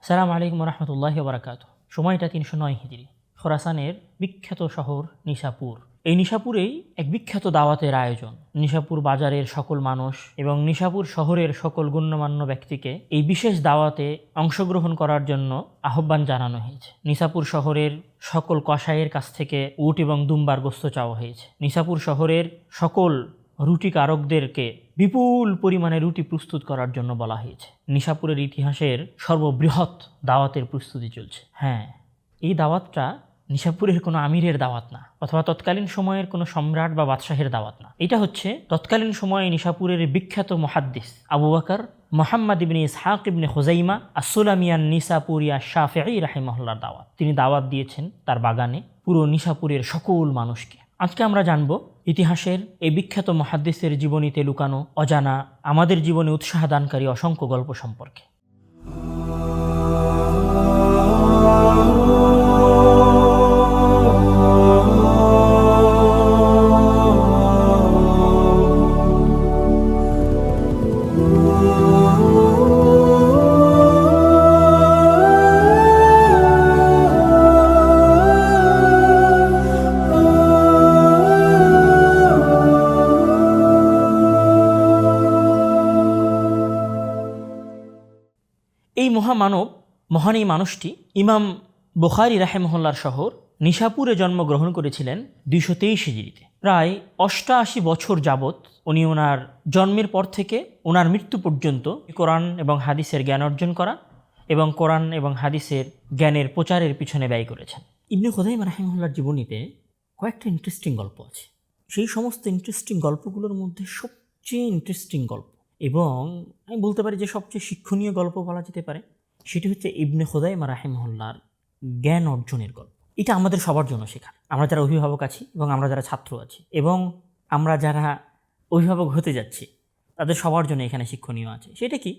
আসসালামু আলাইকুম রহমতুল্লাহি ওয়া বারাকাতুহু। সময়টা ৩০৯ হিজরি। খোরাসানের বিখ্যাত শহর নিশাপুর। এই নিশাপুরেই এক বিখ্যাত দাওয়াতের আয়োজন। নিশাপুর বাজারের সকল মানুষ এবং নিশাপুর শহরের সকল গণ্যমান্য ব্যক্তিকে এই বিশেষ দাওয়াতে অংশগ্রহণ করার জন্য আহ্বান জানানো হয়েছে। নিশাপুর শহরের সকল কসাইয়ের কাছ থেকে উট এবং দুম্বার গোস্ত চাওয়া হয়েছে। নিশাপুর শহরের সকল রুটি কারকদেরকে বিপুল পরিমাণে রুটি প্রস্তুত করার জন্য বলা হয়েছে। নিশাপুরের ইতিহাসের সর্ববৃহৎ দাওয়াতের প্রস্তুতি চলছে। হ্যাঁ, এই দাওয়াতটা নিশাপুরের কোনো আমিরের দাওয়াত না, অথবা তৎকালীন সময়ের কোনো সম্রাট বা বাদশাহের দাওয়াত না। এটা হচ্ছে তৎকালীন সময়ে নিশাপুরের বিখ্যাত মুহাদ্দিস আবু বকর মুহাম্মদ ইবনে ইসহাক ইবনে খুজাইমা আস-সুলামিয়ান নিশাপুরিয়া শাফিঈ রাহিমাহুল্লাহর দাওয়াত। তিনি দাওয়াত দিয়েছেন তার বাগানে পুরো নিশাপুরের সকল মানুষকে। আজকে আমরা জানব ইতিহাসের এই বিখ্যাত মুহাদ্দিসের জীবনীতে লুকানো অজানা, আমাদের জীবনে উৎসাহ দানকারী অসংখ্য গল্প সম্পর্কে। এই মহামানব, মহান এই মানুষটি ইমাম বুখারী রাহিমাহুল্লাহর শহর নিশাপুরে জন্মগ্রহণ করেছিলেন ২২৩ হিজরিতে। প্রায় ৮৮ বছর যাবৎ উনি ওনার জন্মের পর থেকে ওনার মৃত্যু পর্যন্ত কোরআন এবং হাদিসের জ্ঞান অর্জন করা এবং কোরআন এবং হাদিসের জ্ঞানের প্রচারের পিছনে ব্যয় করেছেন। ইবনে খুজাইমা রাহিমাহুল্লাহর জীবনীতে কয়েকটা ইন্টারেস্টিং গল্প আছে। সেই সমস্ত ইন্টারেস্টিং গল্পগুলোর মধ্যে সবচেয়ে ইন্টারেস্টিং গল্প এবং আমি বলতে পারি যে সবচেয়ে শিক্ষণীয় গল্প বলা যেতে পারে, সেটি হচ্ছে ইবনে খুজাইমা রাহিমাহুল্লাহর জ্ঞান অর্জনের গল্প। এটা আমাদের সবার জন্য শেখার। আমরা যারা অভিভাবক আছি এবং আমরা যারা ছাত্র আছি এবং আমরা যারা অভিভাবক হতে যাচ্ছি, তাদের সবার জন্য এখানে শিক্ষণীয় আছে। সেটা কি,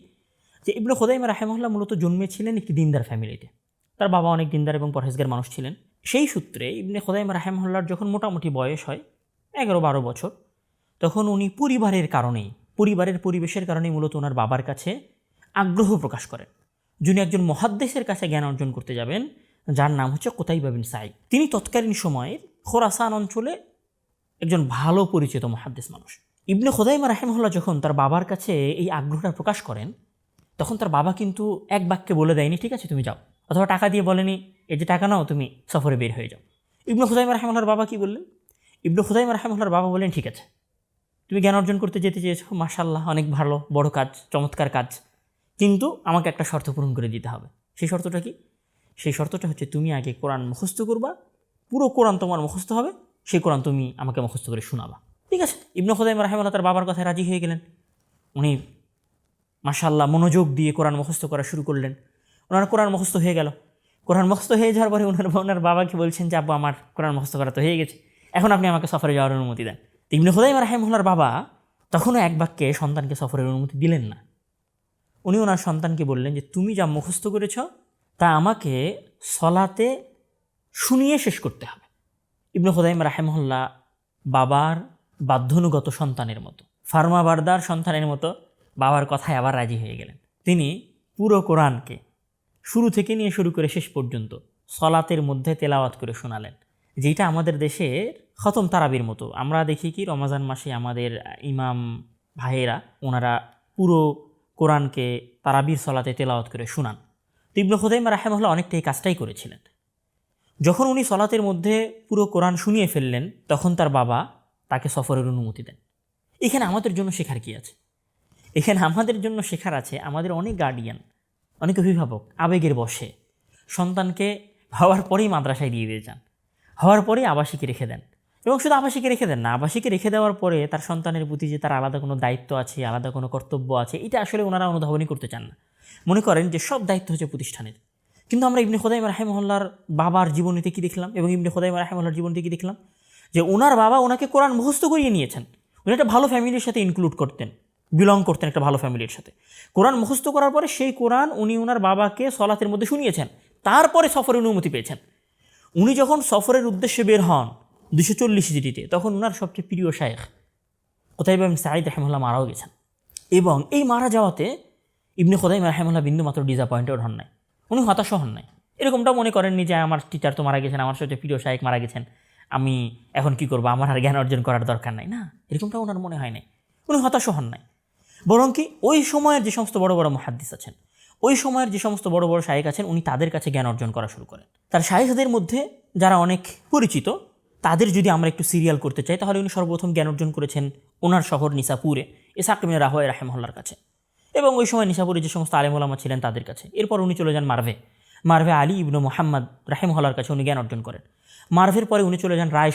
যে ইবনে খুজাইমা রাহিমাহুল্লাহ মূলত জন্মেছিলেন একটি দিনদার ফ্যামিলিতে। তার বাবা অনেক দিনদার এবং পরহেজগার মানুষ ছিলেন। সেই সূত্রে ইবনে খুজাইমা রাহিমাহুল্লাহর যখন মোটামুটি বয়স হয় ১১-১২ বছর, তখন উনি পরিবারের কারণেই, পরিবারের পরিবেশের কারণেই মূলত ওনার বাবার কাছে আগ্রহ প্রকাশ করেন। যিনি একজন মুহাদ্দিসের কাছে জ্ঞান অর্জন করতে যাবেন, যার নাম হচ্ছে কুতাইবা বিন সাঈদ। তিনি তৎকালীন সময়ের খোরাসান অঞ্চলে একজন ভালো পরিচিত মুহাদ্দিস মানুষ। ইবনে খুজাইমা রাহিমাহুল্লাহ যখন তার বাবার কাছে এই আগ্রহটা প্রকাশ করেন, তখন তার বাবা কিন্তু এক বাক্যে বলে দেয়নি ঠিক আছে তুমি যাও, অথবা টাকা দিয়ে বলেনি এই যে টাকা নাও তুমি সফরে বের হয়ে যাও। ইবনে খুজাইমা রাহিমাহুল্লাহর বাবা কি বললেন? ইবনে খুজাইমা রাহিমাহুল্লাহর বাবা বললেন ঠিক আছে, তুমি জ্ঞান অর্জন করতে যেতে চেয়েছো, মাশাআল্লাহ অনেক ভালো, বড় কাজ, চমৎকার কাজ, কিন্তু আমাকে একটা শর্ত পূরণ করে দিতে হবে। সেই শর্তটা কি? সেই শর্তটা হচ্ছে তুমি আগে কোরআন মুখস্থ করবা, পুরো কোরআন তোমার মুখস্থ হবে, সেই কোরআন তুমি আমাকে মুখস্থ করে শোনাবা। ঠিক আছে, ইবনে খুজাইমা রাহিমাহুল্লাহ তার বাবার কথায় রাজি হয়ে গেলেন। উনি মাশাআল্লাহ মনোযোগ দিয়ে কোরআন মুখস্থ করা শুরু করলেন। ওনার কোরআন মুখস্থ হয়ে গেল। কোরআন মুখস্থ হয়ে যাওয়ার পরে ওনার বাবাকে বলছেন যে আব্বু আমার কোরআন মুখস্থ করা তো হয়ে গেছে, এখন আপনি আমাকে সফরে যাওয়ার অনুমতি দেন। ইবনে খুজাইমা রাহিমাহুল্লাহর বাবা তখনও এক বাক্যে সন্তানকে সফরের অনুমতি দিলেন না। উনি ওনার সন্তানকে বললেন যে তুমি যা মুখস্থ করেছ তা আমাকে সলাতে শুনিয়ে শেষ করতে হবে। ইবনে খুজাইমা রাহিমাহুল্লাহ বাবার বাধ্যনুগত সন্তানের মতো, ফার্মাবারদার সন্তানের মতো বাবার কথায় আবার রাজি হয়ে গেলেন। তিনি পুরো কোরআনকে শুরু থেকে নিয়ে শুরু করে শেষ পর্যন্ত সলাতের মধ্যে তেলাওয়াত করে শোনালেন, যেটা আমাদের দেশের খতম তারাবির মতো। আমরা দেখি কি রমজান মাসে আমাদের ইমাম ভাইয়েরা ওনারা পুরো কোরআনকে তারাবির সলাতে তেলাওয়াত করে শোনান। তো ইবনে খুজাইমা রাহিমাহুল্লাহ অনেকটা এই কাজটাই করেছিলেন। যখন উনি সলাতের মধ্যে পুরো কোরআন শুনিয়ে ফেললেন, তখন তার বাবা তাকে সফরের অনুমতি দেন। এখানে আমাদের জন্য শেখার কি আছে? এখানে আমাদের জন্য শেখার আছে, আমাদের অনেক গার্ডিয়ান, অনেক অভিভাবক আবেগের বশে সন্তানকে হওয়ার পরেই মাদ্রাসায় দিয়ে দিয়ে যান, হওয়ার পরেই আবাসিকে রেখে দেন। এবং শুধু আবাসিকে রেখে দেন না, আবাসিকে রেখে দেওয়ার পরে তার সন্তানের প্রতি যে তার আলাদা কোনো দায়িত্ব আছে, আলাদা কোনো কর্তব্য আছে, এটা আসলে ওনারা অনুধাবনই করতে চান না। মনে করেন যে সব দায়িত্ব হচ্ছে প্রতিষ্ঠানের। কিন্তু আমরা ইবনে খুজাইমা রাহিমাহুল্লাহর বাবার জীবনীতে কি দেখলাম এবং ইবনে খুজাইমা রাহিমাহুল্লাহর জীবনীতে কি দেখলাম? যে ওনার বাবা ওনাকে কোরআন মুখস্থ করিয়ে নিয়েছেন। উনি একটা ভালো ফ্যামিলির সাথে ইনক্লুড করতেন, বিলং করতেন একটা ভালো ফ্যামিলির সাথে। কোরআন মুখস্থ করার পরে সেই কোরআন উনি ওনার বাবাকে সলাতের মধ্যে শুনিয়েছেন, তারপরে সফরের অনুমতি পেয়েছেন। উনি যখন সফরের উদ্দেশ্যে বের হন ২৪০ হিজরিতে, তখন ওনার সবচেয়ে প্রিয় শায়েখ কুতাইবা বিন সাঈদ রাহিমাহুল্লাহ মারাও গেছেন। এবং এই মারা যাওয়াতে ইবনে খুজাইমা রাহিমাহুল্লাহ বিন্দু মাত্র ডিসঅ্যাপয়েন্টেড হন নাই। উনি হতাশ হন নাই, এরকমটা মনে করেননি যে আমার টিচার তো মারা গেছেন, আমার সাথে প্রিয় শায়েখ মারা গেছেন, আমি এখন কি করবো, আমার আর জ্ঞান অর্জন করার দরকার নাই, না, এরকমটা ওনার মনে হয় নাই। উনি হতাশ হন নাই, বরং কি ওই সময়ের যে সমস্ত বড় বড় মুহাদ্দিস আছেন, ওই সময়ের যে সমস্ত বড় বড় শায়েখ আছেন, উনি তাদের কাছে জ্ঞান অর্জন করা শুরু করেন। তার শায়েখদের মধ্যে যারা অনেক পরিচিত, তাদের যদি আমরা একটু সিরিয়াল করতে চাই, তাহলে উনি সর্বপ্রথম জ্ঞান অর্জন করেছেন ওনার শহর নিসাপুরে ইসহাক ইবনে রাহওয়ায় রাহিমাহুল্লাহর কাছে, এবং ওই সময় নিসাপুরে যে সমস্ত আলেম ওলামা ছিলেন তাদের কাছে। এরপর উনি চলে যান মারভে আলী ইবনে মুহাম্মদ রাহিমাহুল্লাহর কাছে উনি জ্ঞান অর্জন করেন। মারভের পরে উনি চলে যান রায়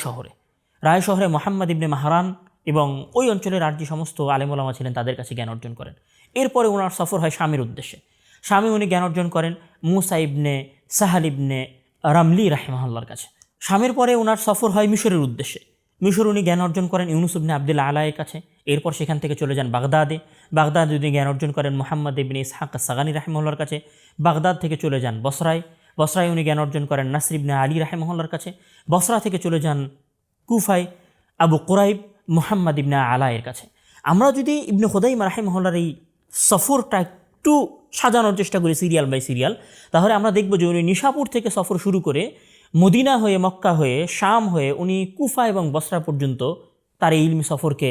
শহরে মোহাম্মদ ইবনে মাহরান এবং ওই অঞ্চলের আর যে সমস্ত আলেম ওলামা ছিলেন তাদের কাছে জ্ঞান অর্জন করেন। এরপরে ওনার সফর হয় শামের উদ্দেশ্যে। শামে উনি জ্ঞান অর্জন করেন মুসা ইবনে সাহাল ইবনে রামলি রাহিমাহুল্লাহর কাছে। শামের পরে ওনার সফর হয় মিশরের উদ্দেশ্যে। মিশর উনি জ্ঞান অর্জন করেন ইউনুস ইবনে আবদুল্লাহ আলাইয়ের কাছে। এরপর সেখান থেকে চলে যান বাগদাদে উনি জ্ঞান অর্জন করেন মোহাম্মদ ইবনে ইসহাক আস-সাগানি রাহিমাহুল্লাহর কাছে। বাগদাদ থেকে চলে যান বসরায় উনি জ্ঞান অর্জন করেন নাসর ইবনে আলী রাহিমাহুল্লাহর কাছে। বসরা থেকে চলে যান কুফায় আবু কুরাইব মুহাম্মদ ইবনে আলাইয়ের কাছে। আমরা যদি ইবনে খুদাইমা রাহিমাহুল্লাহর এই সফরটা একটু সাজানোর চেষ্টা করি সিরিয়াল বাই সিরিয়াল, তাহলে আমরা দেখব যে উনি নিশাপুর থেকে সফর শুরু করে মদিনা হয়ে, মক্কা হয়ে, শাম হয়ে উনি কুফা এবং বসরা পর্যন্ত তার এই ইলমি সফরকে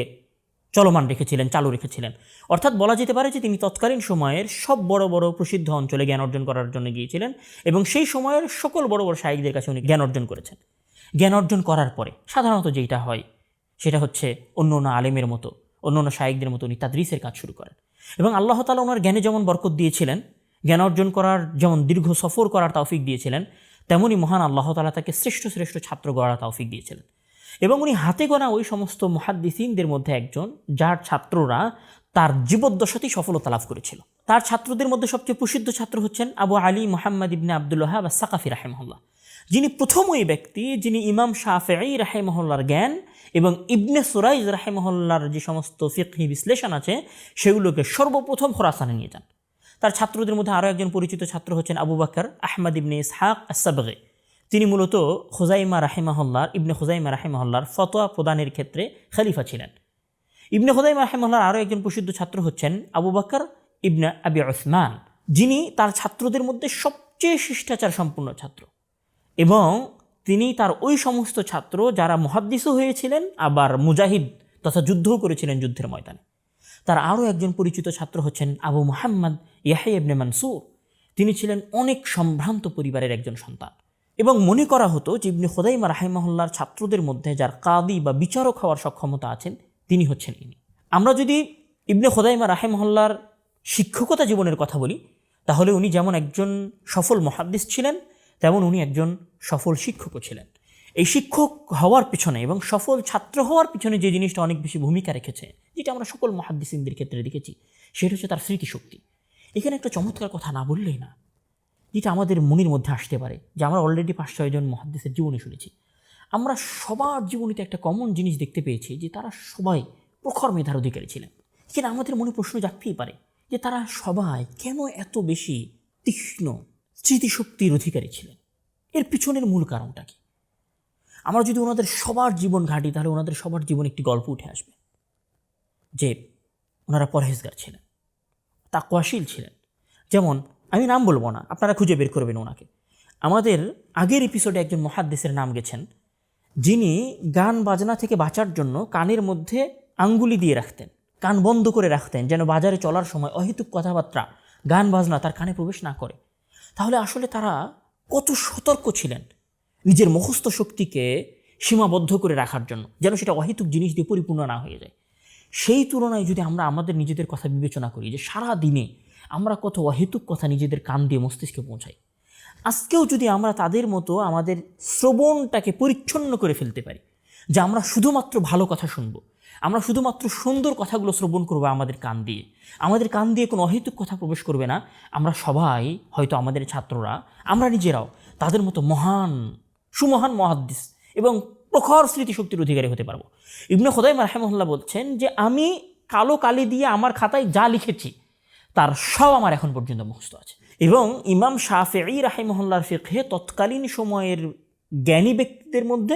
চলমান রেখেছিলেন, চালু রেখেছিলেন। অর্থাৎ বলা যেতে পারে যে তিনি তৎকালীন সময়ের সব বড় বড় প্রসিদ্ধ অঞ্চলে জ্ঞান অর্জন করার জন্য গিয়েছিলেন এবং সেই সময়ের সকল বড় বড় শায়েখদের কাছে উনি জ্ঞান অর্জন করেছেন। জ্ঞান অর্জন করার পরে সাধারণত যেটা হয় সেটা হচ্ছে অন্য আলেমের মতো, অন্য শায়েখদের মতো উনি তাদরিসের কাজ শুরু করেন এবং আল্লাহ তাআলা ওনার জ্ঞানে যেমন বরকত দিয়েছিলেন, জ্ঞান অর্জন করার যেমন দীর্ঘ সফর করার তৌফিক দিয়েছিলেন, তেমনই মহান আল্লাহ তাআলা তাকে শ্রেষ্ঠ ছাত্র গড়ার তৌফিক দিয়েছিলেন। এবং উনি হাতে গোনা ওই সমস্ত মুহাদ্দিসিনদের মধ্যে একজন যার ছাত্ররা তার জীবদ্দশাতেই সফলতা লাভ করেছিল। তার ছাত্রদের মধ্যে সবচেয়ে প্রসিদ্ধ ছাত্র হচ্ছেন আবু আলী মুহাম্মদ ইবনে আব্দুল ওয়াহাব আস-সাকাফি রাহিমাহুল্লাহ, যিনি প্রথম ওই ব্যক্তি যিনি ইমাম শাফিঈ রাহিমাহুল্লাহর জ্ঞান এবং ইবনে সুরাইজ রাহিমাহুল্লাহর যে সমস্ত ফিকহি বিশ্লেষণ আছে সেগুলোকে সর্বপ্রথম খোরাসানে নিয়ে যান। তার ছাত্রদের মধ্যে আরও একজন পরিচিত ছাত্র হচ্ছেন আবু বকর আহমদ ইবনে ইসহাক আস-সাবগী। তিনি মূলত ইবনে খুজাইমা রাহিমাহুল্লাহর ফতোয়া প্রদানের ক্ষেত্রে খলিফা ছিলেন। ইবনে খুজাইমা রাহিমাহুল্লাহর আরও একজন প্রসিদ্ধ ছাত্র হচ্ছেন আবু বকর ইবনে আবি উসমান, যিনি তার ছাত্রদের মধ্যে সবচেয়ে শিষ্টাচার সম্পন্ন ছাত্র এবং তিনি তার ওই সমস্ত ছাত্র যারা মুহাদ্দিসও হয়েছিলেন আবার মুজাহিদ তথা যুদ্ধও করেছিলেন যুদ্ধের ময়দানে। তার আরও একজন পরিচিত ছাত্র হচ্ছেন আবু মুহাম্মদ ইয়াহইয়া ইবনে মানসুর। তিনি ছিলেন অনেক সম্ভ্রান্ত পরিবারের একজন সন্তান এবং মনে করা হতো যে ইবনে খুজাইমা রাহিমাহুল্লাহর ছাত্রদের মধ্যে যার কাদি বা বিচারক হওয়ার সক্ষমতা আছেন তিনি হচ্ছেন ইনি। আমরা যদি ইবনে খুজাইমা রাহিমাহুল্লাহর শিক্ষকতা জীবনের কথা বলি, তাহলে উনি যেমন একজন সফল মুহাদ্দিস ছিলেন, তেমন উনি একজন সফল শিক্ষকও ছিলেন। এই শিক্ষক হওয়ার পিছনে এবং সফল ছাত্র হওয়ার পিছনে যে জিনিসটা অনেক বেশি ভূমিকা রেখেছে, যেটা আমরা সকল মুহাদ্দিসিনদের ক্ষেত্রে দেখেছি, সেটা হচ্ছে তার স্মৃতিশক্তি। এখানে একটা চমৎকার কথা না বললেই না, যেটা আমাদের মনের মধ্যে আসতে পারে, যে আমরা অলরেডি 5-6 জন মুহাদ্দিসের জীবনী শুনেছি। আমরা সবার জীবনীতে একটা কমন জিনিস দেখতে পেয়েছি যে তারা সবাই প্রখর মেধার অধিকারী ছিলেন। এখানে আমাদের মনে প্রশ্ন জাগতেই পারে যে তারা সবাই কেন এত বেশি তীক্ষ্ণ স্মৃতিশক্তির অধিকারী ছিলেন। এর পিছনের মূল কারণটা কি? আমরা যদি ওনাদের সবার জীবন ঘাঁটি, তাহলে ওনাদের সবার জীবন একটি গল্প উঠে আসবে যে ওনারা পরহেজগার ছিলেন, তাকওয়াশীল ছিলেন। যেমন আমি নাম বলবো না, আপনারা খুঁজে বের করবেন ওনাকে। আমাদের আগের এপিসোডে একজন মুহাদ্দিসের নাম গেছেন, যিনি গান বাজনা থেকে বাঁচার জন্য কানের মধ্যে আঙ্গুলি দিয়ে রাখতেন, কান বন্ধ করে রাখতেন, যেন বাজারে চলার সময় অহেতুক কথাবার্তা, গান বাজনা তার কানে প্রবেশ না করে। তাহলে আসলে তারা কত সতর্ক ছিলেন নিজের মুখস্থ শক্তিকে সীমাবদ্ধ করে রাখার জন্য, যেন সেটা অহেতুক জিনিস দিয়ে পরিপূর্ণ না হয়ে যায়। সেই তুলনায় যদি আমরা আমাদের নিজেদের কথা বিবেচনা করি, যে সারা দিনে আমরা কত অহেতুক কথা নিজেদের কান দিয়ে মস্তিষ্কে পৌঁছাই, আজকেও যদি আমরা তাদের মতো আমাদের শ্রবণটাকে পরিচ্ছন্ন করে ফেলতে পারি, যে আমরা শুধুমাত্র ভালো কথা শুনবো, আমরা শুধুমাত্র সুন্দর কথাগুলো শ্রবণ করবো আমাদের কান দিয়ে কোনো অহেতুক কথা প্রবেশ করবে না, আমরা সবাই হয়তো আমাদের ছাত্ররা, আমরা নিজেরাও তাদের মতো সুমহান মুহাদ্দিস এবং প্রখর স্মৃতিশক্তির অধিকারী হতে পারবো। ইবনে খুজাইমা রাহিমাহুল্লাহ বলছেন যে আমি কালো কালি দিয়ে আমার খাতায় যা লিখেছি তার সব আমার এখন পর্যন্ত মুখস্থ আছে। এবং ইমাম শাফিঈ রাহিমাহুল্লাহর ফিকহে তৎকালীন সময়ের জ্ঞানী ব্যক্তিদের মধ্যে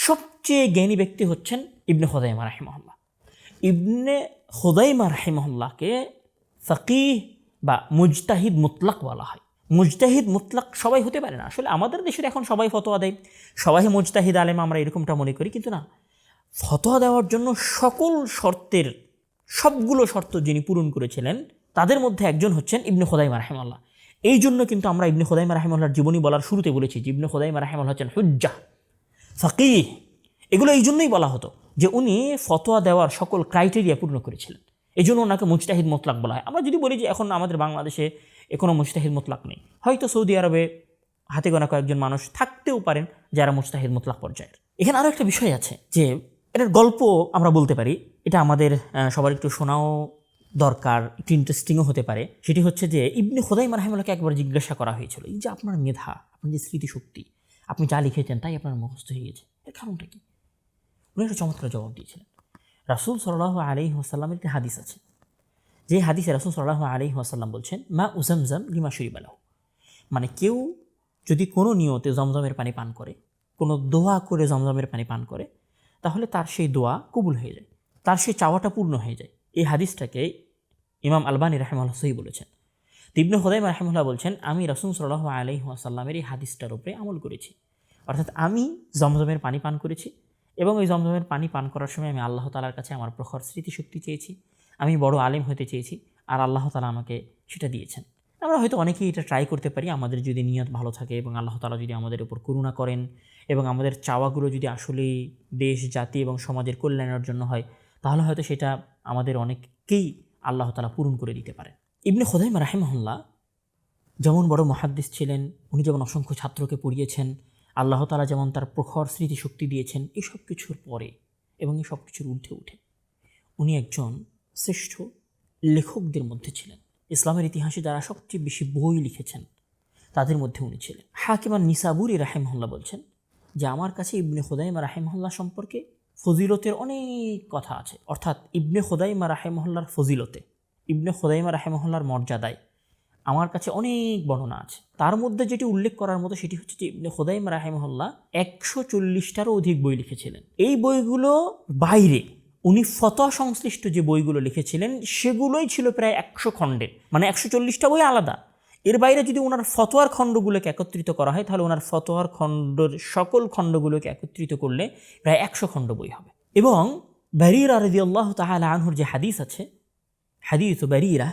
সবচেয়ে জ্ঞানী ব্যক্তি হচ্ছেন ইবনে খুজাইমা রাহিমাহুল্লাহ। ইবনে খুজাইমা রাহিমাহুল্লাহকে ফাকিহ বা মুজতাহিদ মুতলাক বলা হয়। মুজতাহিদ মুতলাক সবাই হতে পারে না। আসলে আমাদের দেশের এখন সবাই ফতোয়া দেয়, সবাই মুজতাহিদ আলেম, আমরা এরকমটা মনে করি, কিন্তু না, ফতোয়া দেওয়ার জন্য সকল শর্তের সবগুলো শর্ত যিনি পূরণ করেছিলেন তাদের মধ্যে একজন হচ্ছেন ইবনে খুযাইমা রাহিমাহুল্লাহ। এই জন্য কিন্তু আমরা ইবনে খুযাইমা রাহিমাহুল্লাহর জীবনী বলার শুরুতে বলেছি যে ইবনে খুযাইমা রাহিমাহুল্লাহ হচ্ছেন হুজ্জাহ, ফাকিহ। এগুলো এই জন্যই বলা হতো যে উনি ফতোয়া দেওয়ার সকল ক্রাইটেরিয়া পূর্ণ করেছিলেন, এই জন্য ওনাকে মুজতাহিদ মুতলাক বলা হয়। আমরা যদি বলি যে এখন আমাদের বাংলাদেশে কোনো মুজতাহিদ মুতলাক নেই, হয়তো সৌদি আরবে হাতে গোনা কয়েকজন মানুষ থাকতেও পারেন যারা মুজতাহিদ মুতলাক পর্যায়ের। এখানে আরও একটা বিষয় আছে যে এটার গল্প আমরা বলতে পারি, এটা আমাদের সবার একটু শোনাও দরকার, একটু ইন্টারেস্টিংও হতে পারে। সেটি হচ্ছে যে ইবনে খুযাইমা রাহিমাহুল্লাহকে একবার জিজ্ঞাসা করা হয়েছিল, এই যে আপনার মেধা, আপনার যে স্মৃতিশক্তি, আপনি যা লিখেছেন তাই আপনার মুখস্থ হয়ে গেছে, এর কারণটা কি? উনি একটা চমৎকার জবাব দিয়েছিলেন। রাসূল সাল্লাল্লাহু আলাইহি ওয়াসাল্লামের একটি হাদিস আছে, যে হাদিসে রাসূল সাল্লাল্লাহু আলাইহি ওয়াসাল্লাম বলছেন, মা উযামযাম লিমা শুরিবা লাহু, মানে কেউ যদি কোনো নিয়তে জমজমের পানি পান করে, কোনো দোয়া করে জমজমের পানি পান করে, তাহলে তার সেই দোয়া কবুল হয়ে যায়, তার সেই চাওয়াটা পূর্ণ হয়ে যায়। এই হাদিসটাকে ইমাম আলবানী রাহিমাহুল্লাহ সহিহ বলেছেন। ইবনে খুযাইমা রাহিমাহুল্লাহ বলছেন, আমি রাসূল সাল্লাল্লাহু আলাইহি ওয়াসাল্লামের এই হাদিসটার উপরে আমল করেছি, অর্থাৎ আমি জমজমের পানি পান করেছি এবং ওই জমজমের পানি পান করার সময় আমি আল্লাহ তাআলার কাছে আমার প্রখর স্মৃতিশক্তি চেয়েছি, আমি বড় আলেম হতে চেয়েছি, আর আল্লাহ তাআলা আমাকে সেটা দিয়েছেন। আমরা হয়তো অনেকেই এটা ট্রাই করতে পারি, আমাদের যদি নিয়ত ভালো থাকে এবং আল্লাহ তাআলা যদি আমাদের উপর করুণা করেন এবং আমাদের চাওয়াগুলো যদি আসলেই দেশ, জাতি এবং সমাজের কল্যাণের জন্য হয়, তাহলে হয়তো সেটা আমাদের অনেককেই আল্লাহ তাআলা পূরণ করে দিতে পারেন। ইবনে খুযাইমা রাহিমাহুল্লাহ যেমন বড় মুহাদ্দিস ছিলেন, উনি যেমন অসংখ্য ছাত্রকে পড়িয়েছেন, আল্লাহ তাআলা যেমন তার প্রখর স্মৃতিশক্তি দিয়েছেন, এসব কিছুর পরে এবং এসব কিছুর ঊর্ধ্বে উঠে উনি একজন শ্রেষ্ঠ লেখকদের মধ্যে ছিলেন। ইসলামের ইতিহাসে যারা সবচেয়ে বেশি বই লিখেছেন তাদের মধ্যে উনি ছিলেন। হাকিম আন-নিসাবুরি রাহিমাহুল্লাহ বলছেন যে আমার কাছে ইবনে খুযাইমা রাহিমাহুল্লাহ সম্পর্কে ফজিলতের অনেক কথা আছে, অর্থাৎ ইবনে খুযাইমা রাহিমাহুল্লাহর ফজিলতে, ইবনে খুযাইমা রাহিমাহুল্লাহর মর্যাদায় আমার কাছে অনেক বর্ণনা আছে। তার মধ্যে যেটি উল্লেখ করার মতো সেটি হচ্ছে যে ইবনে খুযাইমা রাহিমাহুল্লাহ 140টারও অধিক বই লিখেছিলেন। এই বইগুলো বাইরে উনি ফতোয়া সংশ্লিষ্ট যে বইগুলো লিখেছিলেন সেগুলোই ছিল প্রায় 100 খণ্ডের, মানে 140টা বই আলাদা। এর বাইরে যদি ওনার ফতোয়ার খণ্ডগুলোকে একত্রিত করা হয় তাহলে ওনার ফতোয়ার খণ্ডের সকল খণ্ডগুলোকে একত্রিত করলে প্রায় 100 খণ্ড বই হবে। এবং বারীরা রাদিয়াল্লাহু তাআলা আনহুর যে হাদিস আছে, হাদিস বারীরা,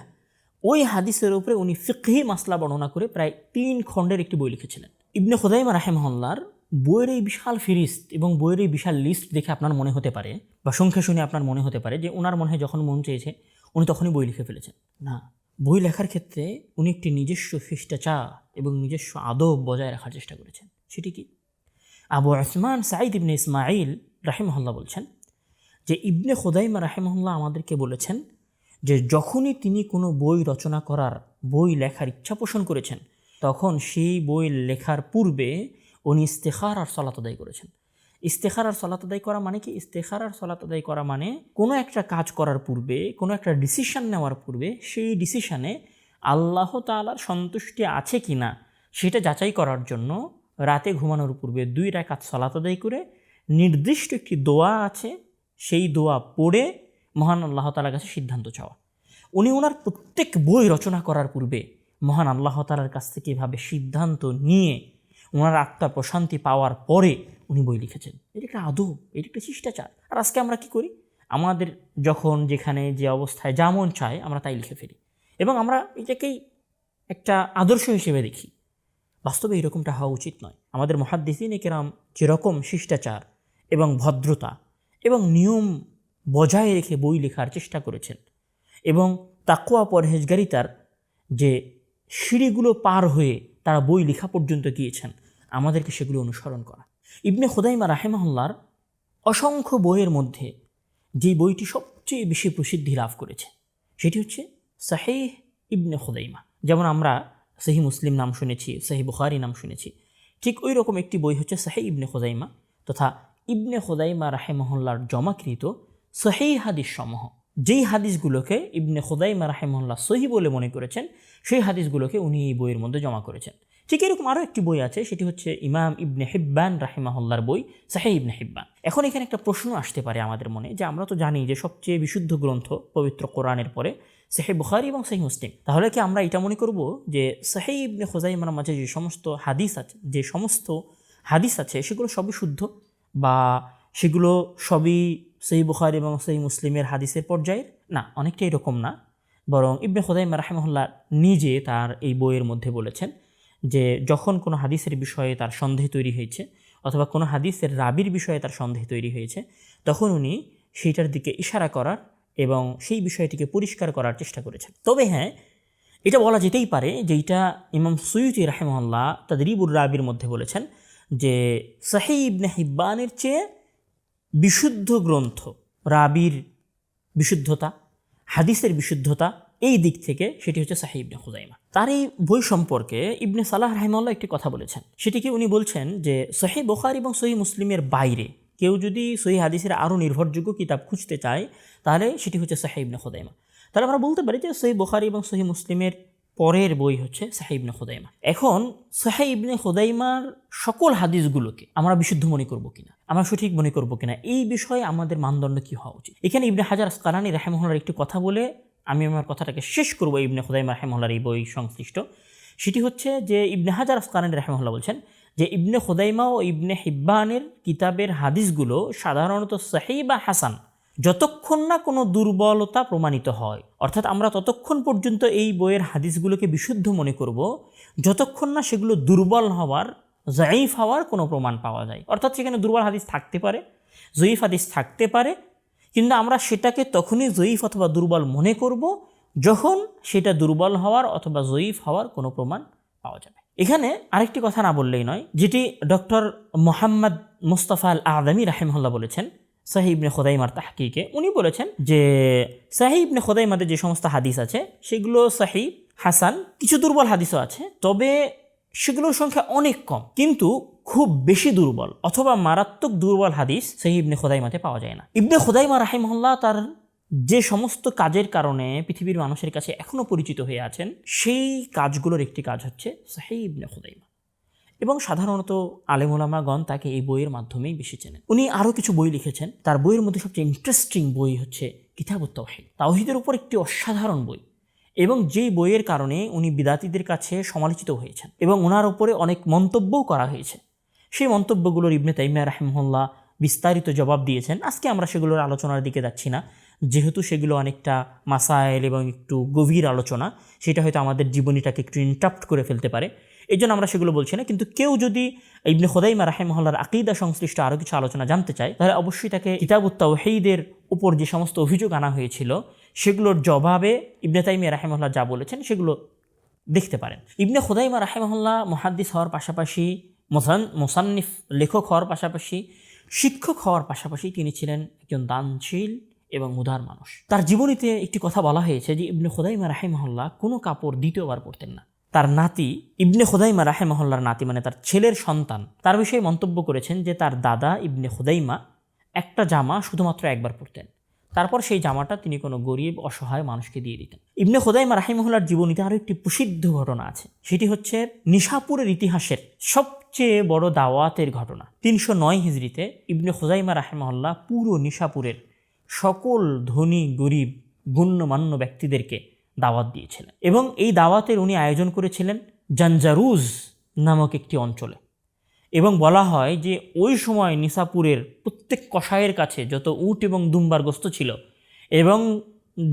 ওই হাদিসের উপরে উনি ফিকহি মাসলা বর্ণনা করে প্রায় 3 খণ্ডের একটি বই লিখেছিলেন। ইবনে খুযাইমা রাহিমাহুল্লাহর বইয়ের এই বিশাল ফিরিস্ত এবং বইয়ের এই বিশাল লিস্ট দেখে আপনার মনে হতে পারে বা সংখ্যা শুনে আপনার মনে হতে পারে যে ওনার মনে হয় যখন মন চেয়েছে উনি তখনই বই লিখে ফেলেছেন। না, বই লেখার ক্ষেত্রে উনি একটি নিজস্ব শিষ্টাচার এবং নিজস্ব আদব বজায় রাখার চেষ্টা করেছেন। সেটি কি? আবু উসমান সাঈদ ইবনে ইসমাঈল রাহিমাহুল্লাহ বলছেন যে ইবনে খুযাইমা রাহিমাহুল্লাহ আমাদেরকে বলেছেন যে যখনই তিনি কোনো বই রচনা করার, বই লেখার ইচ্ছা পোষণ করেছেন, তখন সেই বই লেখার পূর্বে উনি ইস্তেখারার সালাত আদায় করেছেন। ইস্তেখারার সালাত আদায় করা মানে কি? ইস্তেখারার সালাত আদায় করা মানে কোনো একটা কাজ করার পূর্বে, কোনো একটা ডিসিশন নেওয়ার পূর্বে সেই ডিসিশনে আল্লাহ তাআলার সন্তুষ্টি আছে কি না সেটা যাচাই করার জন্য রাতে ঘুমানোর পূর্বে 2 রাকাত সালাত আদায় করে নির্দিষ্ট একটি দোয়া আছে, সেই দোয়া পড়ে মহান আল্লাহ তাআলার কাছে সিদ্ধান্ত চাওয়া। উনি ওনার প্রত্যেক বই রচনা করার পূর্বে মহান আল্লাহ তাআলার কাছ থেকে এভাবে সিদ্ধান্ত নিয়ে ওনার আত্মা প্রশান্তি পাওয়ার পরে উনি বই লিখেছেন। এটা একটা আদব, এটা একটা শিষ্টাচার। আর আজকে আমরা কি করি? আমাদের যখন যেখানে যে অবস্থায় যেমন চায় আমরা তাই লিখে ফেলি এবং আমরা এটাকেই একটা আদর্শ হিসেবে দেখি। বাস্তবে এরকমটা হওয়া উচিত নয়। আমাদের মুহাদ্দিসিন কিরাম যেরকম শিষ্টাচার এবং ভদ্রতা এবং নিয়ম বজায় রেখে বই লেখার চেষ্টা করেছেন এবং তাকওয়া পরহেজগারিতার যে সিঁড়িগুলো পার হয়ে তারা বই লেখা পর্যন্ত গিয়েছেন, আমাদেরকে সেগুলো অনুসরণ করা। ইবনে খুযাইমা রাহিমাহুল্লাহর অসংখ্য বইয়ের মধ্যে যে বইটি সবচেয়ে বেশি প্রসিদ্ধি লাভ করেছে সেটি হচ্ছে সাহিহ ইবনে খুযাইমা। যেমন আমরা সহিহ মুসলিম নাম শুনেছি, সহিহ বুখারী নাম শুনেছি, ঠিক ওই রকম একটি বই হচ্ছে সাহিহ ইবনে খুযাইমা তথা ইবনে খুযাইমা রাহিমাহুল্লাহর জমাকৃত সহিহ হাদিস সমূহ। যেই হাদিসগুলোকে ইবনে খুযাইমা রাহিমাহুল্লাহ সহিহ বলে মনে করেছেন সেই হাদিসগুলোকে উনি এই বইয়ের মধ্যে জমা করেছেন। ঠিক এরকম আরও একটি বই আছে, সেটি হচ্ছে ইমাম ইবনে হিব্বান রাহিমাহুল্লাহর বই সাহিহ ইবনে হিব্বান। এখন এখানে একটা প্রশ্ন আসতে পারে আমাদের মনে যে আমরা তো জানি যে সবচেয়ে বিশুদ্ধ গ্রন্থ পবিত্র কোরআনের পরে সহিহ বুখারী এবং সহিহ মুসলিম। তাহলে কি আমরা এটা মনে করব যে সহিহ ইবনে খুজাইমার মাঝে যে সমস্ত হাদিস আছে সেগুলো সবই শুদ্ধ, বা সেগুলো সবই সহিহ বুখারী এবং সহিহ মুসলিমের হাদিসের পর্যায়ের? না, অনেকটা এরকম না। বরং ইবনে খুজাইমা রাহিমাহুল্লাহ নিজে তার এই বইয়ের মধ্যে বলেছেন যে যখন কোনো হাদিসের বিষয়ে তার সন্দেহ তৈরি হয়েছে অথবা কোনো হাদিসের রাবির বিষয়ে তার সন্দেহ তৈরি হয়েছে, তখন উনি সেইটার দিকে ইশারা করার এবং সেই বিষয়টিকে পরিষ্কার করার চেষ্টা করেছেন। তবে হ্যাঁ, এটা বলা যেতেই পারে যে এটা ইমাম সুয়ুতি রাহিমাহুল্লাহ তাদরিবুর রাবির মধ্যে বলেছেন যে সহিহ ইবনে হিব্বানের চেয়ে বিশুদ্ধ গ্রন্থ, রাবির বিশুদ্ধতা, হাদিসের বিশুদ্ধতা, এই দিক থেকে সেটি হচ্ছে সহিহ ইবনে খুজাইমা। তার এই বই সম্পর্কে ইবনে সালাহ রাহিমাহুল্লাহ একটি কথা বলেছেন। সেটিকে উনি বলছেন যে সহিহ বুখারী এবং সহিহ মুসলিমের বাইরে কেউ যদি সহিহ হাদিসের আরও নির্ভরযোগ্য কিতাব খুঁজতে চায় তাহলে সেটি হচ্ছে সহিহ ইবনে খুজাইমা। তাহলে আমরা বলতে পারি যে সহিহ বুখারী এবং সহিহ মুসলিমের পরের বই হচ্ছে সহিহ ইবনে খুজাইমা। এখন সহিহ ইবনে খুজাইমার সকল হাদিসগুলোকে আমরা বিশুদ্ধ মনে করব কিনা, আমরা সঠিক মনে করব কিনা, এই বিষয়ে আমাদের মানদণ্ড কি হওয়া উচিত? এখানে ইবনে হাজার আসকালানী রাহিমাহুল্লাহর একটি কথা বলে আমি আমার কথাটাকে শেষ করব। ইবনে খুজাইমা রাহিমাহুল্লাহর এই বই সংশ্লিষ্ট সেটি হচ্ছে যে ইবনে হাজার আসকালানী রাহিমাহুল্লাহ বলছেন যে ইবনে খুজাইমা ও ইবনে হিব্বানের কিতাবের হাদিসগুলো সাধারণত সহিহ বা হাসান, যতক্ষণ না কোনো দুর্বলতা প্রমাণিত হয়, অর্থাৎ আমরা ততক্ষণ পর্যন্ত এই বইয়ের হাদিসগুলোকে বিশুদ্ধ মনে করব যতক্ষণ না সেগুলো দুর্বল হওয়ার, জয়ীফ হওয়ার কোনো প্রমাণ পাওয়া যায়। অর্থাৎ সেখানে দুর্বল হাদিস থাকতে পারে, জয়ীফ হাদিস থাকতে পারে, কিন্তু আমরা সেটাকে তখনই জয়ীফ অথবা দুর্বল মনে করব যখন সেটা দুর্বল হওয়ার অথবা জয়ীফ হওয়ার কোনো প্রমাণ পাওয়া যাবে। এখানে আরেকটি কথা না বললেই নয়, যেটি ডক্টর মোহাম্মদ মুস্তাফা আল আদমি রাহিমাহুল্লাহ বলেছেন সহিহ ইবনে খুজাইমার তাহকিকে। উনি বলেছেন যে সহিহ ইবনে খুজাইমাতে যে সমস্ত হাদিস আছে সেগুলো সহিহ, হাসান, কিছু দুর্বল হাদিসও আছে, তবে সেগুলোর সংখ্যা অনেক কম, কিন্তু খুব বেশি দুর্বল অথবা মারাত্মক দুর্বল হাদিস সহিহ ইবনে খুজাইমাতে পাওয়া যায় না। ইবনে খুজাইমা রাহিমাহুল্লাহ তার যে সমস্ত কাজের কারণে পৃথিবীর মানুষের কাছে এখনও পরিচিত হয়ে আছেন, সেই কাজগুলোর একটি কাজ হচ্ছে সহিহ ইবনে খুজাইমা, এবং সাধারণত আলেম ওলামাগণ তাকে এই বইয়ের মাধ্যমেই বেশি চেনেন। উনি আরও কিছু বই লিখেছেন, তার বইয়ের মধ্যে সবচেয়ে ইন্টারেস্টিং বই হচ্ছে কিতাবুত তাওহীদ, তাওহীদের উপর একটি অসাধারণ বই, এবং যেই বইয়ের কারণে উনি বিদাতীদের কাছে সমালোচিত হয়েছেন এবং ওনার উপরে অনেক মন্তব্যও করা হয়েছে। সেই মন্তব্যগুলোর ইবনে তাইমিয়া রাহিমাহুল্লাহ বিস্তারিত জবাব দিয়েছেন। আজকে আমরা সেগুলোর আলোচনার দিকে যাচ্ছি না, যেহেতু সেগুলো অনেকটা মাসাইল এবং একটু গভীর আলোচনা, সেটা হয়তো আমাদের জীবনীটাকে একটু ইন্টারাপ্ট করে ফেলতে পারে, এই জন্য আমরা সেগুলো বলছি না। কিন্তু কেউ যদি ইবনে খুজাইমা রাহিমাহুল্লাহর আকীদা সংশ্লিষ্ট আরও কিছু আলোচনা জানতে চায় তাহলে অবশ্যই তাকে কিতাবুত তাওহীদের উপর যে সমস্ত অভিযোগ আনা হয়েছিল সেগুলোর জবাবে ইবনে তাইমিয়া রাহিমাহুল্লাহ যা বলেছেন সেগুলো দেখতে পারেন। ইবনে খুজাইমা রাহিমাহুল্লাহ মুহাদ্দিস হওয়ার পাশাপাশি, মুসান্নিফ লেখক হওয়ার পাশাপাশি, শিক্ষক হওয়ার পাশাপাশি তিনি ছিলেন একজন দানশীল এবং উদার মানুষ। তার জীবনীতে একটি কথা বলা হয়েছে যে ইবনে খুজাইমা রাহিমাহুল্লাহ কোনো কাপড় দ্বিতীয়বার পরতেন না। তার নাতি ইবনে খুজাইমা রাহিমাহুল্লাহর নাতি মানে তার ছেলের সন্তান তার বিষয়ে মন্তব্য করেছেন যে তার দাদা ইবনে খুজাইমা একটা জামা শুধুমাত্র একবার পরতেন, তারপর সেই জামাটা তিনি কোনো গরিব অসহায় মানুষকে দিয়ে দিতেন। ইবনে খুজাইমা রাহিমাহুল্লাহর জীবনীতে আরও একটি প্রসিদ্ধ ঘটনা আছে, সেটি হচ্ছে নিশাপুরের ইতিহাসের সবচেয়ে বড় দাওয়াতের ঘটনা। 309 হিজরিতে ইবনে খুজাইমা রাহিমাহুল্লাহ পুরো নিশাপুরের সকল ধনী গরিব গণ্যমান্য ব্যক্তিদেরকে দাওয়াত দিয়েছিলেন, এবং এই দাওয়াতের উনি আয়োজন করেছিলেন জানজারুজ নামক একটি অঞ্চলে। এবং বলা হয় যে ওই সময় নিশাপুরের প্রত্যেক কসাইয়ের কাছে যত উট এবং দুম্বার গোস্ত ছিল এবং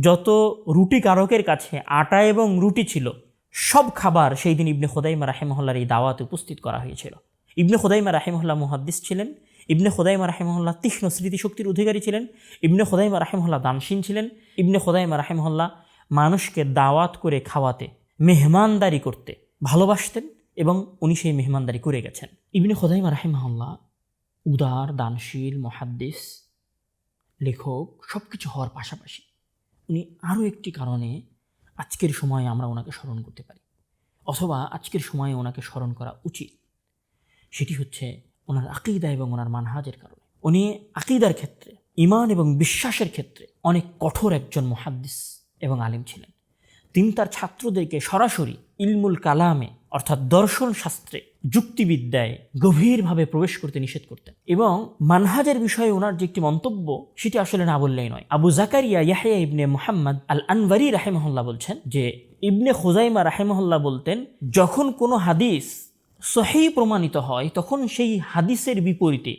যত রুটি কারকের কাছে আটা এবং রুটি ছিল, সব খাবার সেই দিন ইবনে খুজাইমা রাহিমাহুল্লাহর এই দাওয়াতে উপস্থিত করা হয়েছিল। ইবনে খুজাইমা রাহিমাহুল্লাহ মুহাদ্দিস ছিলেন, ইবনে খুজাইমা রাহিমাহুল্লাহ তীক্ষ্ণ স্মৃতিশক্তির অধিকারী ছিলেন, ইবনে খুজাইমা রাহিমাহুল্লাহ দানশীল ছিলেন, ইবনে খুজাইমা রাহিমাহুল্লাহ মানুষকে দাওয়াত করে খাওয়াতে, মেহমানদারি করতে ভালোবাসতেন এবং উনি সেই মেহমানদারি করে গেছেন। ইবনে খুজাইমা রাহিমাহুল্লাহ উদার, দানশীল, মুহাদ্দিস, লেখক সব কিছু হওয়ার পাশাপাশি উনি আরও একটি কারণে আজকের সময়ে আমরা ওনাকে স্মরণ করতে পারি, অথবা আজকের সময়ে ওনাকে স্মরণ করা উচিত, সেটি হচ্ছে ওনার আকীদা এবং ওনার মানহাজের কারণে। উনি আকীদার ক্ষেত্রে, ঈমান এবং বিশ্বাসের ক্ষেত্রে অনেক কঠোর একজন মুহাদ্দিস এবং আলিম ছিলেন। তিনি তার ছাত্রদেরকে সরাসরি ইলমুল কালামে অর্থাৎ দর্শন শাস্ত্রে, যুক্তিবিদ্যায় গভীরভাবে প্রবেশ করতে নিষেধ করতেন। এবং মানহাজের বিষয়ে ওনার যে একটি মন্তব্য, সেটি আসলে না বললেই নয়। আবু জাকারিয়া ইয়াহইয়া ইবনে মুহাম্মদ আল আনওয়ারি রাহিমাহুল্লাহ বলছেন যে ইবনে খুজাইমা রাহিমাহুল্লাহ বলতেন, যখন কোনো হাদিস সহিহ প্রমাণিত হয় তখন সেই হাদিসের বিপরীতে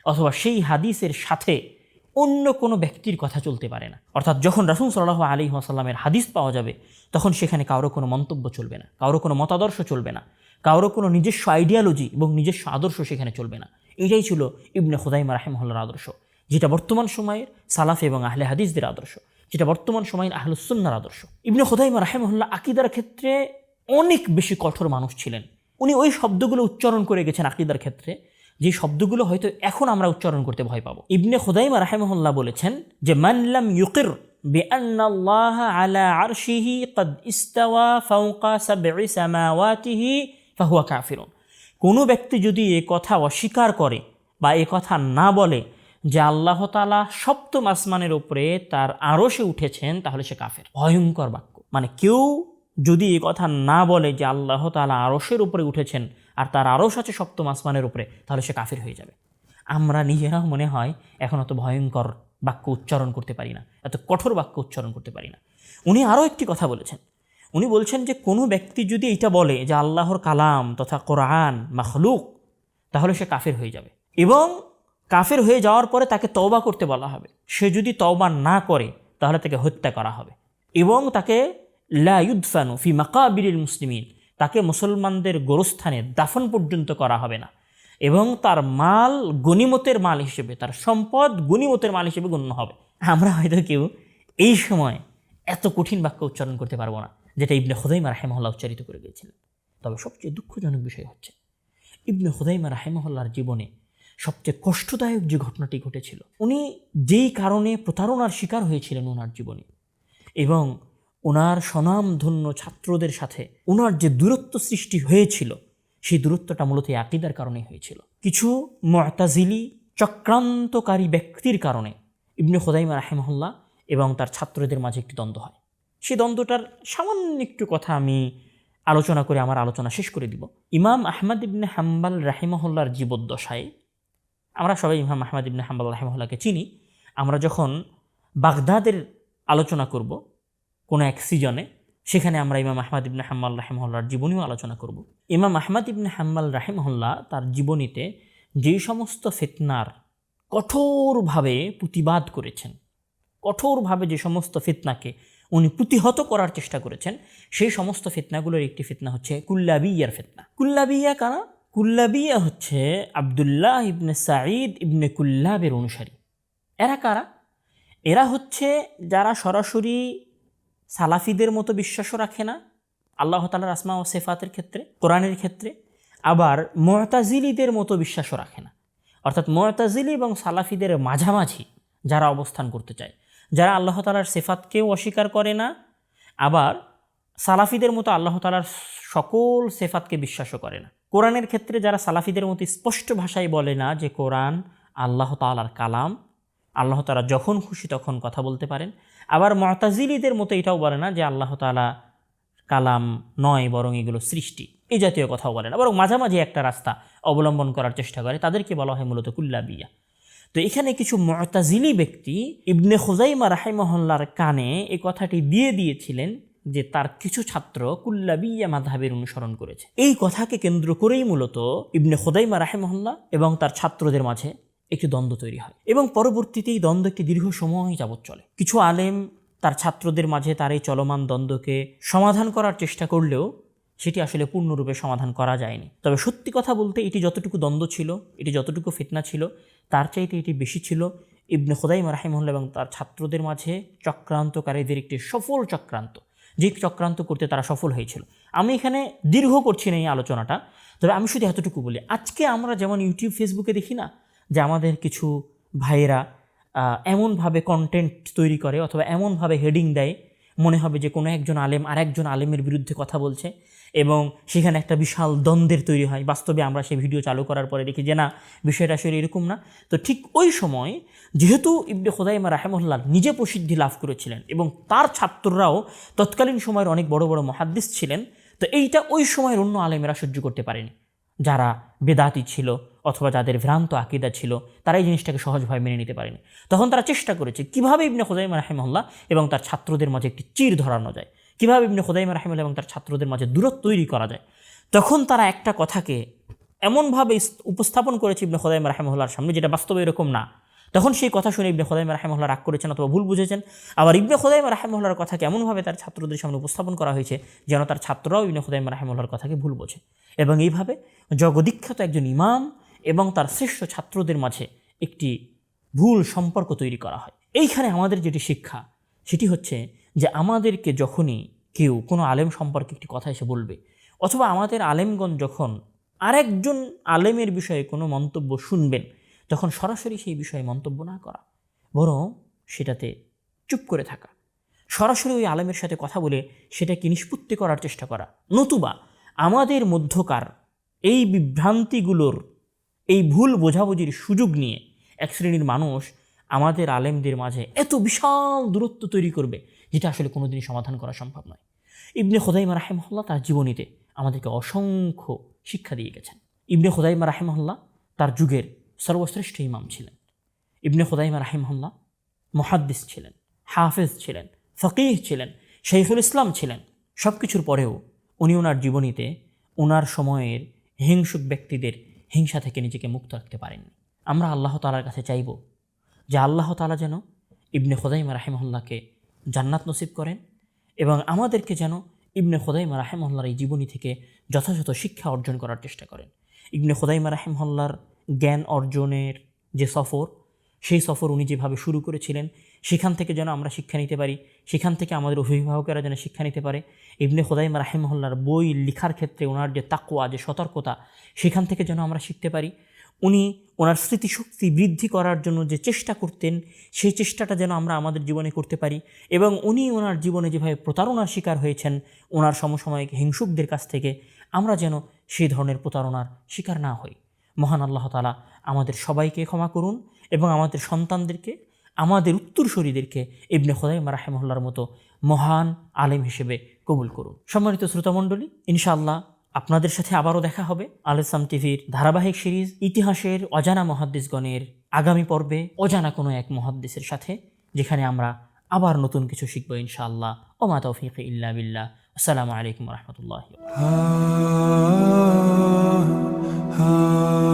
অথবা সেই হাদিসের সাথে অন্য কোনো ব্যক্তির কথা চলতে পারে না। অর্থাৎ যখন রাসূল সাল্লাল্লাহু আলাইহি ওয়াসাল্লামের হাদিস পাওয়া যাবে তখন সেখানে কারো কোনো মন্তব্য চলবে না, কারো কোনো মতাদর্শ চলবে না, কারো কোনো নিজস্ব আইডিয়ালজি এবং নিজস্ব আদর্শ সেখানে চলবে না। এটাই ছিল ইবনে খুজাইমা রাহিমাহুল্লাহর আদর্শ, যেটা বর্তমান সময়ের সালাফ এবং আহলে হাদিসদের আদর্শ, যেটা বর্তমান সময়ের আহলুস সুন্নাহর আদর্শ। ইবনে খুজাইমা রাহিমাহুল্লাহ আকীদার ক্ষেত্রে অনেক বেশি কঠোর মানুষ ছিলেন। উনি ওই শব্দগুলো উচ্চারণ করে গেছেন আকীদার ক্ষেত্রে, যে শব্দগুলো হয়তো এখন আমরা উচ্চারণ করতে ভয় পাবো। ইবনে খুজাইমা রাহিমাহুল্লাহ বলেছেন যে মান লাম ইউকির বিআন্নাল্লাহ আলা আরশিহি ক্বাদ ইস্তাওয়া ফাওকা সাবঈ সামাওয়াতিহি ফাহুয়া কাফিরুন। কোনো ব্যক্তি যদি এ কথা অস্বীকার করে বা এ কথা না বলে যে আল্লাহ তাআলা সপ্তম আসমানের উপরে তার আরশে উঠেছেন, তাহলে সে কাফের। ভয়ঙ্কর বাক্য। মানে কেউ যদি এ কথা না বলে যে আল্লাহ তাআলা আরশের উপরে উঠেছেন আর তার আরশ আছে সপ্তম আসমানের উপরে, তাহলে সে কাফির হয়ে যাবে। আমরা নিজেরাও মনে হয় এখন অত ভয়ঙ্কর বাক্য উচ্চারণ করতে পারি না, এত কঠোর বাক্য উচ্চারণ করতে পারি না। উনি আরও একটি কথা বলেছেন। উনি বলছেন যে কোনো ব্যক্তি যদি এটা বলে যে আল্লাহর কালাম তথা কোরআন মাখলুক, তাহলে সে কাফির হয়ে যাবে এবং কাফির হয়ে যাওয়ার পরে তাকে তওবা করতে বলা হবে। সে যদি তওবা না করে তাহলে তাকে হত্যা করা হবে এবং তাকে লা ইউদফানু ফি মাকাবিরিল মুসলিমিন, তাকে মুসলমানদের গোরস্থানে দাফন পর্যন্ত করা হবে না এবং তার মাল গনিমতের মাল হিসেবে, তার সম্পদ গনিমতের মাল হিসেবে গণ্য হবে। আমরা হয়তো কেউ এই সময় এত কঠিন বাক্য উচ্চারণ করতে পারবো না যেটা ইবনে খুজাইমা রাহিমাহুল্লাহ উচ্চারিত করে গিয়েছিলেন। তবে সবচেয়ে দুঃখজনক বিষয় হচ্ছে ইবনে খুজাইমা রাহিমাহুল্লাহর জীবনে সবচেয়ে কষ্টদায়ক যে ঘটনাটি ঘটেছিল, উনি যেই কারণে প্রতারণার শিকার হয়েছিলেন ওনার জীবনে এবং ওনার স্বনামধন্য ছাত্রদের সাথে ওনার যে দূরত্ব সৃষ্টি হয়েছিল, সেই দূরত্বটা মূলত আকীদার কারণে হয়েছিল। কিছু মুতাজিলি চক্রান্তকারী ব্যক্তির কারণে ইবনে খুজাইমা রাহিমাহুল্লাহ এবং তার ছাত্রদের মাঝে একটি দ্বন্দ্ব হয়। সেই দ্বন্দ্বটার সামান্য একটু কথা আমি আলোচনা করে আমার আলোচনা শেষ করে দিব। ইমাম আহমদ ইবনে হাম্বল রাহিমাহুল্লাহর জীবদ্দশায়, আমরা সবাই ইমাম আহমদ ইবনে হাম্বল রাহিমাহুল্লাহকে চিনি। আমরা যখন বাগদাদের আলোচনা করব কোনো এক সিজনে, সেখানে আমরা ইমাম আহমদ ইবনে হাম্বল রাহিমাহুল্লাহর জীবনীও আলোচনা করব। ইমাম আহমদ ইবনে হাম্বল রাহিমাহুল্লাহ তার জীবনীতে যেই সমস্ত ফিতনার কঠোরভাবে প্রতিবাদ করেছেন, কঠোরভাবে যে সমস্ত ফিতনাকে উনি প্রতিহত করার চেষ্টা করেছেন, সেই সমস্ত ফিতনাগুলোর একটি ফিতনা হচ্ছে কুল্লাবিয়ার ফিতনা। কুল্লাবিয়া কারা? কুল্লাবিয়া হচ্ছে আবদুল্লাহ ইবনে সাঈদ ইবনে কুল্লাবের অনুসারী। এরা কারা? এরা হচ্ছে যারা সরাসরি সালাফিদের মতো বিশ্বাসও রাখে না আল্লাহ তাআলার আসমা ও সিফাতের ক্ষেত্রে, কোরআনের ক্ষেত্রে, আবার মুতাজিলিদের মতো বিশ্বাসও রাখে না। অর্থাৎ মুতাজিলি এবং সালাফিদের মাঝামাঝি যারা অবস্থান করতে চায়, যারা আল্লাহ তাআলার সিফাতকেও অস্বীকার করে না, আবার সালাফিদের মতো আল্লাহ তাআলার সকল সিফাতকে বিশ্বাসও করে না। কোরআনের ক্ষেত্রে যারা সালাফিদের মতো স্পষ্ট ভাষায় বলে না যে কোরআন আল্লাহ তাআলার কালাম, আল্লাহ তাআলা যখন খুশি তখন কথা বলতে পারেন, আবার মুতাজিলিদের মতো এটাও বলে না যে আল্লাহ তাআলা কালাম নয় বরং এগুলো সৃষ্টি, এই জাতীয় কথাও বলে না, বরং মাঝামাঝি একটা রাস্তা অবলম্বন করার চেষ্টা করে। তাদেরকে বলা হয় মূলত কুল্লাবিয়া। তো এখানে কিছু মুতাজিলি ব্যক্তি ইবনে খুজাইমা রাহিমাহুল্লাহর কানে এই কথাটি দিয়ে দিয়েছিলেন যে তার কিছু ছাত্র কুল্লাবিয়া মাযহাবের অনুসরণ করেছে। এই কথাকে কেন্দ্র করেই মূলত ইবনে খুজাইমা রাহিমাহুল্লাহ এবং তার ছাত্রদের মাঝে একটি দ্বন্দ্ব তৈরি হয় এবং পরবর্তীতে এই দ্বন্দ্ব একটি দীর্ঘ সময় যাবৎ চলে। কিছু আলেম তার ছাত্রদের মাঝে তার এই চলমান দ্বন্দ্বকে সমাধান করার চেষ্টা করলেও সেটি আসলে পূর্ণরূপে সমাধান করা যায়নি। তবে সত্যি কথা বলতে এটি যতটুকু দ্বন্দ্ব ছিল, এটি যতটুকু ফিতনা ছিল, তার চাইতে এটি বেশি ছিল ইবনে খুজাইমা রাহিমাহুল্লাহ এবং তার ছাত্রদের মাঝে চক্রান্তকারীদের একটি সফল চক্রান্ত, যে চক্রান্ত করতে তারা সফল হয়েছিল। আমি এখানে দীর্ঘ করছি না এই আলোচনাটা, তবে আমি শুধু এতটুকু বলি, আজকে আমরা যেমন ইউটিউব ফেসবুকে দেখি না যে আমাদের কিছু ভাইয়েরা এমনভাবে কন্টেন্ট তৈরি করে অথবা এমনভাবে হেডিং দেয়, মনে হবে যে কোনো একজন আলেম আর একজন আলেমের বিরুদ্ধে কথা বলছে এবং সেখানে একটা বিশাল দ্বন্দ্বের তৈরি হয়। বাস্তবে আমরা সেই ভিডিও চালু করার পরে দেখি যে না, বিষয়টা আসলে এরকম না। তো ঠিক ওই সময় যেহেতু ইবনে খুজাইমা রাহিমাহুল্লাহ নিজে প্রসিদ্ধি লাভ করেছিলেন এবং তার ছাত্ররাও তৎকালীন সময়ের অনেক বড় বড় মুহাদ্দিস ছিলেন, তো তো এইটা ওই সময়ের অন্য আলেমেরা সহ্য করতে পারেনি। যারা বেদাতি ছিল অথবা যাদের ভ্রান্ত আকীদা ছিল, তারা এই জিনিসটাকে সহজভাবে মেনে নিতে পারেনি। তখন তারা চেষ্টা করেছে কিভাবে ইবনে খুযাইমা রাহিমাহুল্লাহ এবং তার ছাত্রদের মাঝে একটি চির ধরানো যায়, কিভাবে ইবনে খুযাইমা রাহিমাহুল্লাহ এবং তার ছাত্রদের মাঝে দূরত্ব তৈরি করা যায়। তখন তারা একটা কথাকে এমনভাবে উপস্থাপন করেছে ইবনে খুযাইমা রাহিমাহুল্লাহর সামনে, যেটা বাস্তবে এরকম না। তখন সেই কথা শুনে ইবনে খুযাইমা রাহিমাহুল্লাহ রাগ করেছেন অথবা ভুল বুঝেছেন। আবার ইবনে খুযাইমা রাহিমাহুল্লাহর কথাকে এমনভাবে তার ছাত্রদের সামনে উপস্থাপন করা হয়েছে যেন তার ছাত্ররাও ইবনে খুযাইমা রাহিমাহুল্লাহর কথাকে ভুল বোঝে। এবং এইভাবে জগদীখ্যাত একজন ইমাম এবং তার শ্রেষ্ঠ ছাত্রদের মাঝে একটি ভুল সম্পর্ক তৈরি করা হয়। এইখানে আমাদের যেটি শিক্ষা, সেটি হচ্ছে যে আমাদেরকে যখনই কেউ কোনো আলেম সম্পর্কে একটি কথা এসে বলবে, অথবা আমাদের আলেমগণ যখন আরেকজন আলেমের বিষয়ে কোনো মন্তব্য শুনবেন, তখন সরাসরি সেই বিষয়ে মন্তব্য না করা, বরং সেটাতে চুপ করে থাকা, সরাসরি ওই আলেমের সাথে কথা বলে সেটাকে নিষ্পত্তি করার চেষ্টা করা। নতুবা আমাদের মধ্যকার এই বিভ্রান্তিগুলোর, এই ভুল বোঝাবুঝির সুযোগ নিয়ে এক শ্রেণীর মানুষ আমাদের আলেমদের মাঝে এত বিশাল দূরত্ব তৈরি করবে, যেটা আসলে কোনোদিনই সমাধান করা সম্ভব নয়। ইবনে খুযাইমা রাহিমাহুল্লাহ তার জীবনীতে আমাদেরকে অসংখ্য শিক্ষা দিয়ে গেছেন। ইবনে খুযাইমা রাহিমাহুল্লাহ তার যুগের সর্বশ্রেষ্ঠ ইমাম ছিলেন। ইবনে খুযাইমা রাহিমাহুল্লাহ মুহাদ্দিস ছিলেন, হাফেজ ছিলেন, ফকিহ ছিলেন, শাইখুল ইসলাম ছিলেন। সব কিছুর পরেও উনি ওনার জীবনীতে ওনার সময়ের হিংসুক ব্যক্তিদের হিংসা থেকে নিজেকে মুক্ত রাখতে পারেননি। আমরা আল্লাহ তাআলার কাছে চাইব যে আল্লাহ তাআলা যেন ইবনে খুযাইমা রাহিমাহুল্লাহকে জান্নাত নসিব করেন এবং আমাদেরকে যেন ইবনে খুযাইমা রাহিমাহুল্লাহর এই জীবনী থেকে যথাযথ শিক্ষা অর্জন করার চেষ্টা করেন। ইবনে খুযাইমা রাহিমাহুল্লাহর জ্ঞান অর্জনের যে সফর, সেই সফর উনি যেভাবে শুরু করেছিলেন, সেখান থেকে যেন আমরা শিক্ষা নিতে পারি, সেখান থেকে আমাদের অভিভাবকেরা যেন শিক্ষা নিতে পারে। ইবনে খুযাইমা রাহিমাহুল্লাহর বই লেখার ক্ষেত্রে ওনার যে তাকওয়া, যে সতর্কতা, সেখান থেকে যেন আমরা শিখতে পারি। উনি ওনার স্মৃতিশক্তি বৃদ্ধি করার জন্য যে চেষ্টা করতেন, সেই চেষ্টাটা যেন আমরা আমাদের জীবনে করতে পারি। এবং উনি ওনার জীবনে যেভাবে প্রতারণার শিকার হয়েছেন ওনার সমসাময়িক হিংসুকদের কাছ থেকে, আমরা যেন সেই ধরনের প্রতারণার শিকার না হই। মহান আল্লাহ তাআলা আমাদের সবাইকে ক্ষমা করুন এবং আমাদের সন্তানদেরকে, আমাদের উত্তরসূরিদেরকে ইবনে খুযাইমা রাহিমাহুল্লাহর মতো মহান আলেম হিসেবে কবুল করুন। সম্মানিত শ্রোতামণ্ডলী, ইনশাআল্লাহ আপনাদের সাথে আবারও দেখা হবে আল ইসলাম টিভির ধারাবাহিক সিরিজ ইতিহাসের অজানা মুহাদ্দিসগণের আগামী পর্বে অজানা কোনো এক মুহাদ্দিসের সাথে, যেখানে আমরা আবার নতুন কিছু শিখব ইনশাআল্লাহ। ওমা তৌফিক ইল্লা বিল্লাহ। আসসালামু আলাইকুম ওয়া রাহমাতুল্লাহি ওয়া বারাকাতুহু।